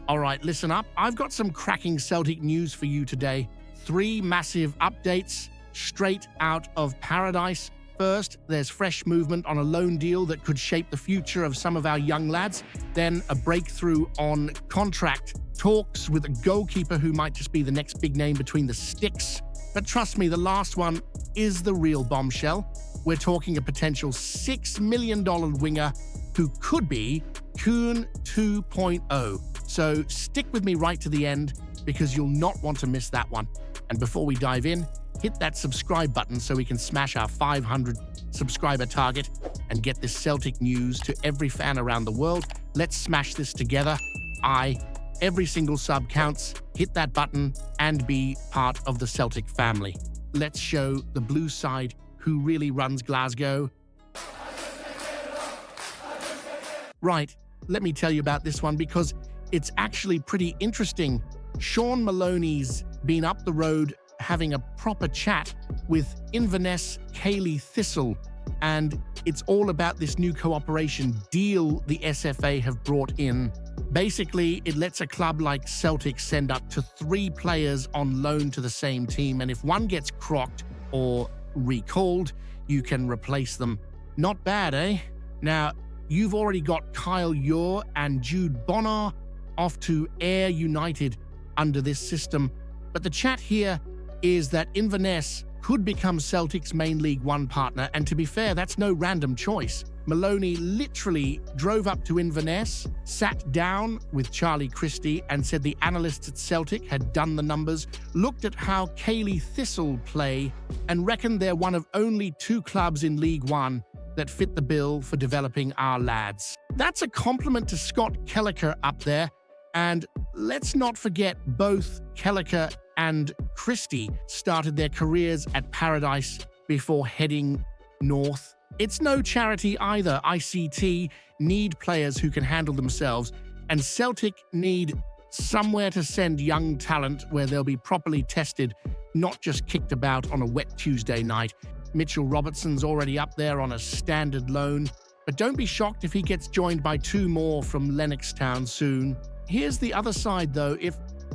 All right, listen up. I've got some cracking Celtic news for you today. 3 massive updates straight out of paradise. First, there's fresh movement on a loan deal that could shape the future of some of our young lads. Then a breakthrough on contract talks with a goalkeeper who might just be the next big name between the sticks. But trust me, the last one is the real bombshell. We're talking a potential $6 million winger who could be Kuhn 2.0. So stick with me right to the end because you'll not want to miss that one. And before we dive in, hit that subscribe button so we can smash our 500 subscriber target and get this Celtic news to every fan around the world. Let's smash this together. Every single sub counts. Hit that button and be part of the Celtic family. Let's show the blue side who really runs Glasgow. Right, let me tell you about this one because it's actually pretty interesting. Shaun Maloney's been up the road having a proper chat with Inverness Cayley Thistle, and it's all about this new cooperation deal the SFA have brought in. Basically, it lets a club like Celtic send up to 3 players on loan to the same team, and if one gets crocked or recalled, you can replace them. Not bad, eh? Now, you've already got Kyle Ure and Jude Bonner off to Ayr United under this system, but the chat here is that Inverness could become Celtic's main League One partner, and to be fair, that's no random choice. Maloney literally drove up to Inverness, sat down with Charlie Christie and said the analysts at Celtic had done the numbers, looked at how Cayley Thistle play, and reckoned they're one of only 2 clubs in League One that fit the bill for developing our lads. That's a compliment to Scott Kelleher up there, and let's not forget both Kelleher and Christie started their careers at Paradise before heading north. It's no charity either. ICT need players who can handle themselves, and Celtic need somewhere to send young talent where they'll be properly tested, not just kicked about on a wet Tuesday night. Mitchell Robertson's already up there on a standard loan, but don't be shocked if he gets joined by 2 more from Lennoxtown soon. Here's the other side though.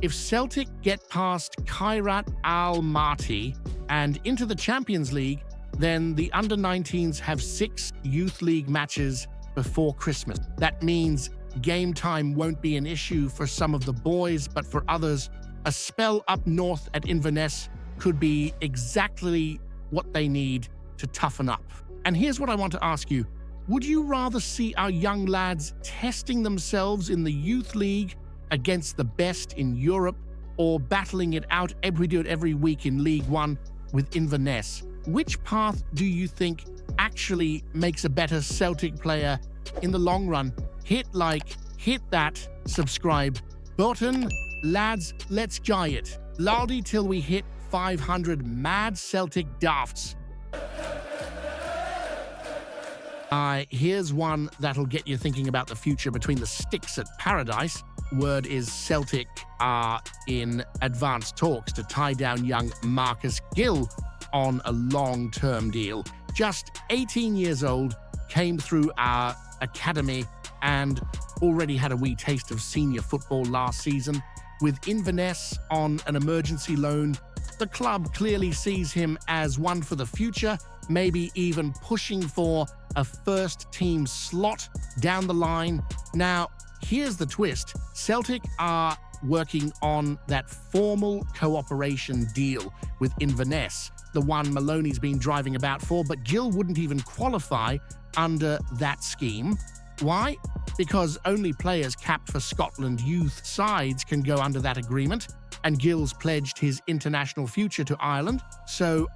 If Celtic get past Kairat Al-Maty and into the Champions League, then the under-19s have 6 youth league matches before Christmas. That means game time won't be an issue for some of the boys, but for others, a spell up north at Inverness could be exactly what they need to toughen up. And here's what I want to ask you. Would you rather see our young lads testing themselves in the youth league against the best in Europe, or battling it out we do it every week in League One with Inverness? Which path do you think actually makes a better Celtic player in the long run? Hit like, hit that subscribe button. Lads, let's try it. Laldi till we hit 500 mad Celtic dafts. Here's one that'll get you thinking about the future between the sticks at Paradise. Word is Celtic are in advanced talks to tie down young Marcus Gill on a long-term deal. Just 18 years old, came through our academy and already had a wee taste of senior football last season. With Inverness on an emergency loan, the club clearly sees him as one for the future, maybe even pushing for a first-team slot down the line. Now, here's the twist. Celtic are working on that formal cooperation deal with Inverness, the one Maloney's been driving about for, but Gill wouldn't even qualify under that scheme. Why? Because only players capped for Scotland youth sides can go under that agreement, and Gill's pledged his international future to Ireland, so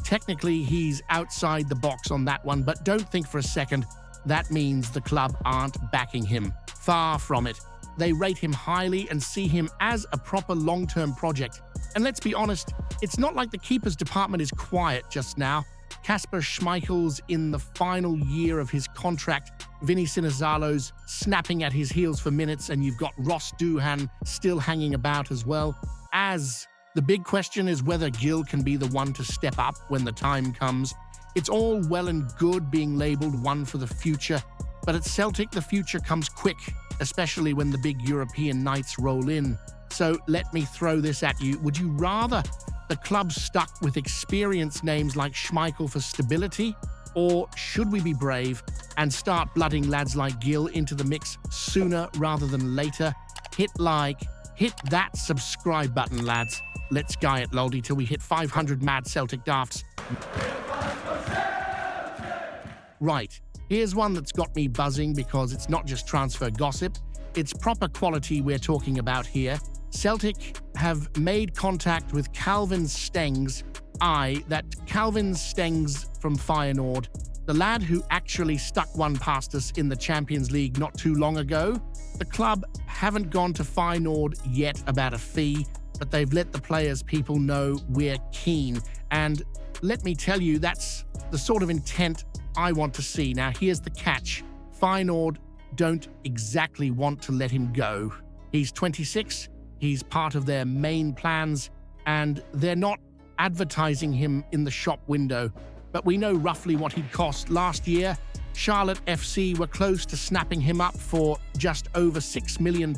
technically he's outside the box on that one, but don't think for a second that means the club aren't backing him. Far from it. They rate him highly and see him as a proper long-term project. And let's be honest, it's not like the keepers department is quiet just now. Kasper Schmeichel's in the final year of his contract. Vinny Sinizalo's snapping at his heels for minutes, and you've got Ross Doohan still hanging about as well. As the big question is whether Gill can be the one to step up when the time comes. It's all well and good being labelled one for the future, but at Celtic the future comes quick. especially when the big European nights roll in. So let me throw this at you. Would you rather the club stuck with experienced names like Schmeichel for stability? Or should we be brave and start blooding lads like Gill into the mix sooner rather than later? Hit that subscribe button, lads. Let's guy it, loldy, till we hit 500 mad Celtic dafts. Right, here's one that's got me buzzing because it's not just transfer gossip, it's proper quality we're talking about here. Celtic have made contact with Calvin Stengs. That Calvin Stengs from Feyenoord, the lad who actually stuck one past us in the Champions League not too long ago. The club haven't gone to Feyenoord yet about a fee, but they've let the players' people know we're keen. And let me tell you, that's the sort of intent I want to see. Now, here's the catch. Feyenoord don't exactly want to let him go. He's 26, he's part of their main plans, and they're not advertising him in the shop window. But we know roughly what he'd cost. Last year, Charlotte FC were close to snapping him up for just over £6 million.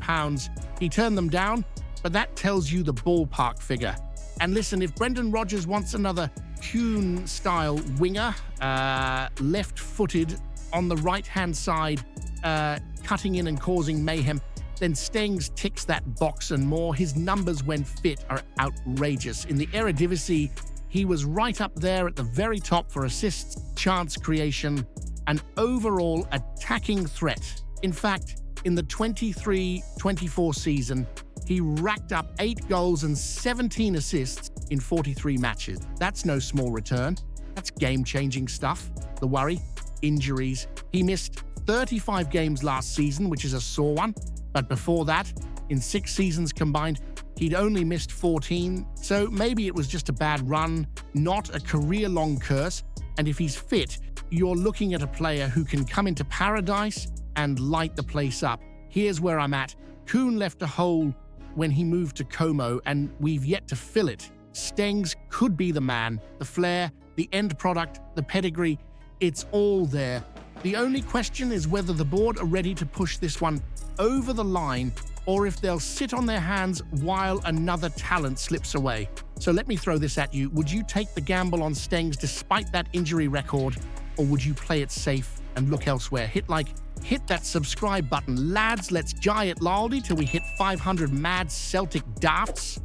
He turned them down, but that tells you the ballpark figure. And listen, if Brendan Rodgers wants another Kuhn-style winger, left-footed on the right-hand side, cutting in and causing mayhem, then Stengs ticks that box and more. His numbers when fit are outrageous. In the Eredivisie, he was right up there at the very top for assists, chance creation, and overall attacking threat. In fact, in the 23-24 season, he racked up 8 goals and 17 assists in 43 matches. That's no small return. That's game-changing stuff. The worry? Injuries. He missed 35 games last season, which is a sore one. But before that, in 6 seasons combined, he'd only missed 14. So maybe it was just a bad run, not a career-long curse. And if he's fit, you're looking at a player who can come into paradise and light the place up. Here's where I'm at. Kuhn left a hole when he moved to Como, and we've yet to fill it. Stengs could be the man. The flair, the end product, the pedigree, it's all there. The only question is whether the board are ready to push this one over the line, or if they'll sit on their hands while another talent slips away. So let me throw this at you. Would you take the gamble on Stengs despite that injury record, or would you play it safe and look elsewhere? Hit that subscribe button. Lads, let's jay it laldy till we hit 500 mad Celtic dafts.